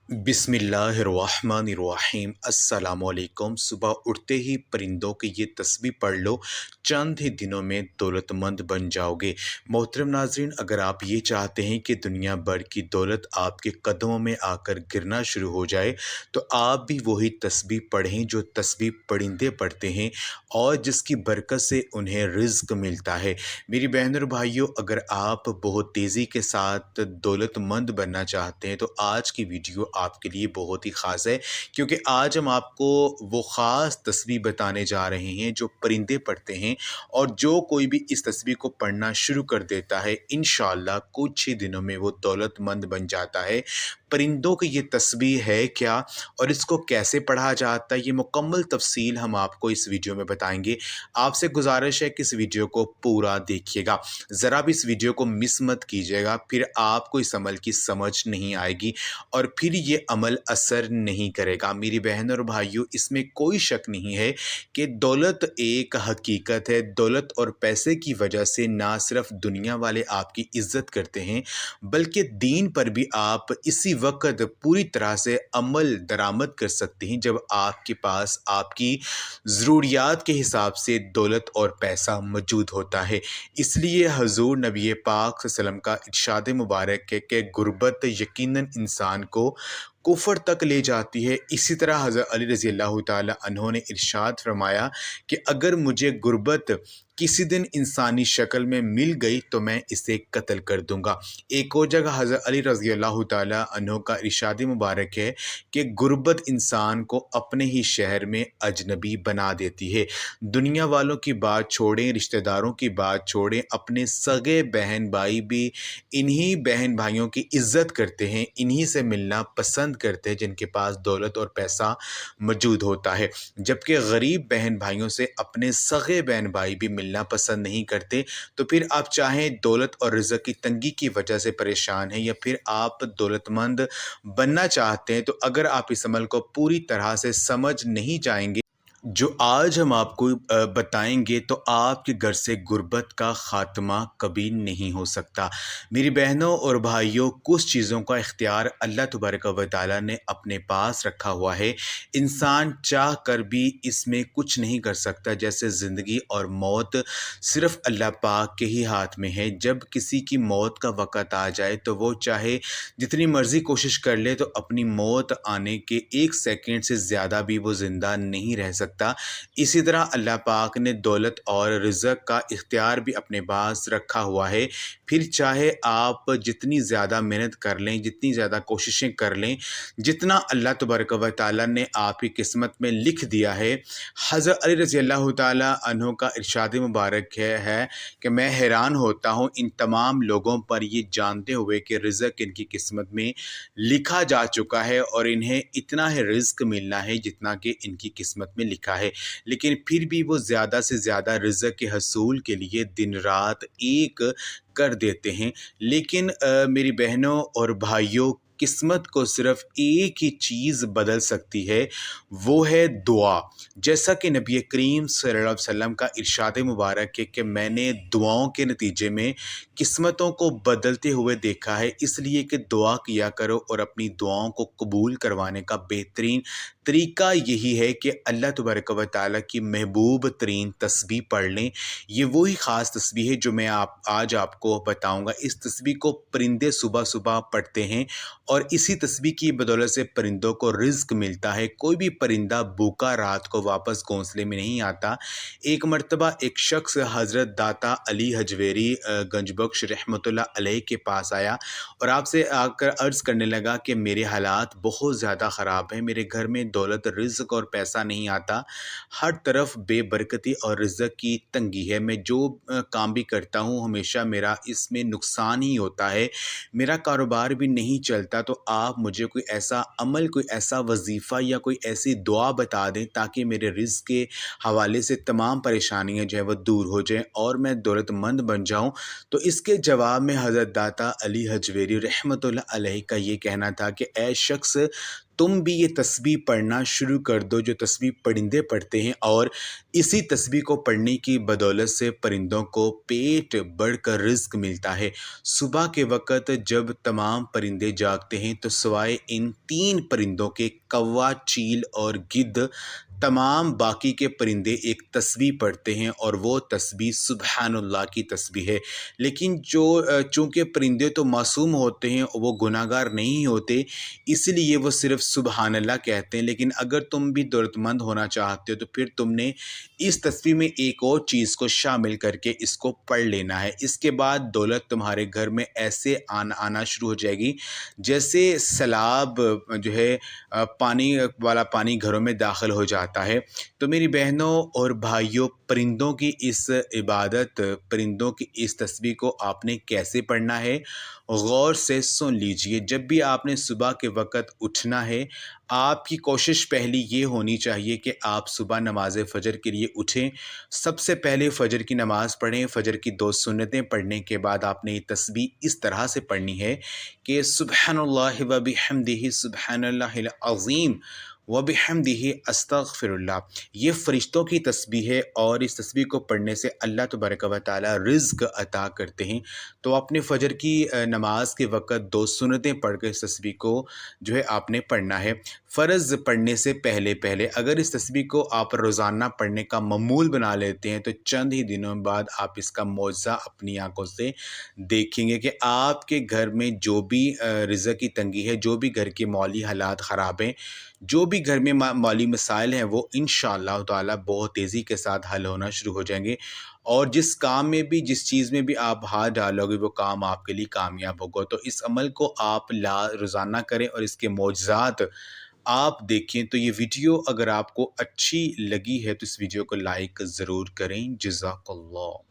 बिस्मिल्लाहिर्रहमानिर्रहीम अस्सलामुअलैकुम। सुबह उठते ही परिंदों की ये तस्बीह पढ़ लो, चंद ही दिनों में दौलतमंद बन जाओगे। मोहतरम नाज़रीन, अगर आप ये चाहते हैं कि दुनिया भर की दौलत आपके कदमों में आकर गिरना शुरू हो जाए, तो आप भी वही तस्बीह पढ़ें जो तस्बीह परिंदे पढ़ते हैं और जिसकी बरकत से उन्हें रिज़्क मिलता है। मेरी बहन और भाइयों, अगर आप बहुत तेज़ी के साथ दौलतमंद बनना चाहते हैं तो आज की वीडियो आपके लिए बहुत ही ख़ास है, क्योंकि आज हम आपको वो ख़ास तस्बीह बताने जा रहे हैं जो परिंदे पढ़ते हैं, और जो कोई भी इस तस्बीह को पढ़ना शुरू कर देता है इंशाअल्लाह कुछ ही दिनों में वो दौलतमंद बन जाता है। परिंदों की ये तस्बीह है क्या और इसको कैसे पढ़ा जाता है, ये मुकम्मल तफसील हम आपको इस वीडियो में बताएंगे। आपसे गुजारिश है कि इस वीडियो को पूरा देखिएगा, ज़रा भी इस वीडियो को मिस मत कीजिएगा, फिर आपको इस अमल की समझ नहीं आएगी और फिर ये अमल असर नहीं करेगा। मेरी बहन और भाइयों, इसमें कोई शक नहीं है कि दौलत एक हकीकत है। दौलत और पैसे की वजह से ना सिर्फ दुनिया वाले आपकी इज्जत करते हैं, बल्कि दीन पर भी आप इसी वक्त पूरी तरह से अमल दरामद कर सकते हैं जब आपके पास आपकी ज़रूरियात के हिसाब से दौलत और पैसा मौजूद होता है। इसलिए हज़ूर नबी पाक सल्लल्लाहु अलैहि वसल्लम का इरशाद मुबारक है कि गुर्बत यकीनन इंसान को कुफर तक ले जाती है। इसी तरह हज़रत अली रज़ी अल्लाह ताला अन्हो ने इरशाद फरमाया कि अगर मुझे गुर्बत किसी दिन इंसानी शक्ल में मिल गई तो मैं इसे कत्ल कर दूंगा। एक और जगह हज़रत अली रज़ी अल्लाह ताला अन्हो का इरशाद मुबारक है कि गुर्बत इंसान को अपने ही शहर में अजनबी बना देती है। दुनिया वालों की बात छोड़ें, रिश्तेदारों की बात छोड़ें, अपने सगे बहन भाई भी इन्हीं बहन भाइयों की इज़्ज़त करते हैं, इन्हीं से मिलना पसंद करते हैं जिनके पास दौलत और पैसा मौजूद होता है। जबकि गरीब बहन भाइयों से अपने सगे बहन भाई भी मिलना पसंद नहीं करते। तो फिर आप चाहें दौलत और रिज़्क़ की तंगी की वजह से परेशान हैं, या फिर आप दौलतमंद बनना चाहते हैं, तो अगर आप इस अमल को पूरी तरह से समझ नहीं जाएंगे जो आज हम आपको बताएंगे, तो आपके घर से गुर्बत का ख़ात्मा कभी नहीं हो सकता। मेरी बहनों और भाइयों, कुछ चीज़ों का इख्तियार अल्लाह तबारक व तआला ने अपने पास रखा हुआ है। इंसान चाह कर भी इसमें कुछ नहीं कर सकता। जैसे ज़िंदगी और मौत सिर्फ़ अल्लाह पाक के ही हाथ में है। जब किसी की मौत का वक़्त आ जाए तो वो चाहे जितनी मर्ज़ी कोशिश कर ले, तो अपनी मौत आने के 1 सेकंड से ज़्यादा भी वो ज़िंदा नहीं रह सकता। इसी तरह अल्लाह पाक ने दौलत और रिज़्क़ का इख्तियार भी अपने पास रखा हुआ है। फिर चाहे आप जितनी ज़्यादा मेहनत कर लें, जितनी ज़्यादा कोशिशें कर लें, जितना अल्लाह तबारक व तआला ने आपकी किस्मत में लिख दिया है। हज़रत अली रज़ी अल्लाह ताला अन्हो का इरशाद मुबारक है कि मैं हैरान होता हूँ इन तमाम लोगों पर, ये जानते हुए कि रिज़्क़ इनकी किस्मत में लिखा जा चुका है और इन्हें इतना ही रिज़्क मिलना है जितना कि इनकी किस्मत में लिखा है, लेकिन फिर भी वो ज़्यादा से ज़्यादा रिज़्क के हसूल के लिए दिन रात एक कर देते हैं। लेकिन मेरी बहनों और भाइयों, किस्मत को सिर्फ़ एक ही चीज़ बदल सकती है, वो है दुआ। जैसा कि नबी करीम सल्लल्लाहु अलैहि वसल्लम का इरशाद मुबारक है कि मैंने दुआओं के नतीजे में किस्मतों को बदलते हुए देखा है, इसलिए कि दुआ किया करो और अपनी दुआओं को कबूल करवाने का बेहतरीन तरीका यही है कि अल्लाह तबारक व तआला की महबूब तरीन तस्बीह पढ़ लें। ये वही ख़ास तस्बीह है जो मैं आज आपको बताऊंगा। इस तस्बीह को परिंदे सुबह सुबह पढ़ते हैं और इसी तस्बीह की बदौलत से परिंदों को रिज़्क मिलता है। कोई भी परिंदा भूखा रात को वापस घोंसले में नहीं आता। एक मरतबा एक शख्स हज़रत दाता अली हजवेरी गंजबख्श रहमतुल्लाह अलैह के पास आया और आपसे आकर अर्ज़ करने लगा कि मेरे हालात बहुत ज़्यादा ख़राब हैं, मेरे घर में दौलत, रिज़्क और पैसा नहीं आता, हर तरफ बेबरकती और रिज़्क की तंगी है। मैं जो काम भी करता हूँ हमेशा मेरा इसमें नुकसान ही होता है, मेरा कारोबार भी नहीं चलता। तो आप मुझे कोई ऐसा अमल, कोई ऐसा वजीफ़ा या कोई ऐसी दुआ बता दें ताकि मेरे रिज़्क के हवाले से तमाम परेशानियाँ जो है वो दूर हो जाएँ और मैं दौलतमंद बन जाऊँ। तो इसके जवाब में हज़रत दाता अली हजवेरी रहमतुल्लाह अलैह का ये कहना था कि ऐ शख्स, تم بھی یہ تسبیح پڑھنا شروع کر دو جو تسبیح پرندے پڑھتے ہیں، اور اسی تسبیح کو پڑھنے کی بدولت سے پرندوں کو پیٹ بھر کر رزق ملتا ہے۔ صبح کے وقت جب تمام پرندے جاگتے ہیں تو سوائے ان 3 پرندوں کے کوا، چیل اور گدھ تمام باقی کے پرندے ایک تسبیح پڑھتے ہیں، اور وہ تسبیح سبحان اللہ کی تسبیح ہے۔ لیکن چونکہ پرندے تو معصوم ہوتے ہیں، وہ گناہ گار نہیں ہوتے، اس لیے وہ صرف سبحان اللہ کہتے ہیں۔ لیکن اگر تم بھی دولت مند ہونا چاہتے ہو تو پھر تم نے اس تسبیح میں ایک اور چیز کو شامل کر کے اس کو پڑھ لینا ہے۔ اس کے بعد دولت تمہارے گھر میں ایسے آنا شروع ہو جائے گی جیسے سیلاب جو ہے پانی والا پانی گھروں میں داخل ہو جاتا ہے۔ تو میری بہنوں اور بھائیوں، پرندوں کی اس عبادت، پرندوں کی اس تسبیح کو آپ نے کیسے پڑھنا ہے، غور سے سن لیجئے۔ جب بھی آپ نے صبح کے وقت اٹھنا ہے، آپ کی کوشش پہلی یہ ہونی چاہیے کہ آپ صبح نماز فجر کے لیے اٹھیں۔ سب سے پہلے فجر کی نماز پڑھیں۔ فجر کی 2 سنتیں پڑھنے کے بعد آپ نے یہ تسبیح اس طرح سے پڑھنی ہے کہ سبحان اللہ و بحمدہ سبحان اللہ العظیم و بحمدہ استغفر اللہ۔ یہ فرشتوں کی تسبیح ہے، اور اس تسبیح کو پڑھنے سے اللہ تبارک و تعالی رزق عطا کرتے ہیں۔ تو اپنے فجر کی نماز کے وقت 2 سنتیں پڑھ کر اس تسبیح کو جو ہے آپ نے پڑھنا ہے۔ فرض پڑھنے سے پہلے اگر اس تسبیح کو آپ روزانہ پڑھنے کا معمول بنا لیتے ہیں تو چند ہی دنوں بعد آپ اس کا معجزہ اپنی آنکھوں سے دیکھیں گے کہ آپ کے گھر میں جو بھی رزق کی تنگی ہے، جو بھی گھر کے مالی حالات خراب ہیں، جو بھی گھر میں مالی مسائل ہیں، وہ انشاءاللہ تعالی بہت تیزی کے ساتھ حل ہونا شروع ہو جائیں گے، اور جس کام میں بھی، جس چیز میں بھی آپ ہاتھ ڈالو گے وہ کام آپ کے لیے کامیاب ہوگا۔ تو اس عمل کو آپ روزانہ کریں اور اس کے معجزات آپ دیکھیں۔ تو یہ ویڈیو اگر آپ کو اچھی لگی ہے تو اس ویڈیو کو لائک ضرور کریں۔ جزاک اللہ۔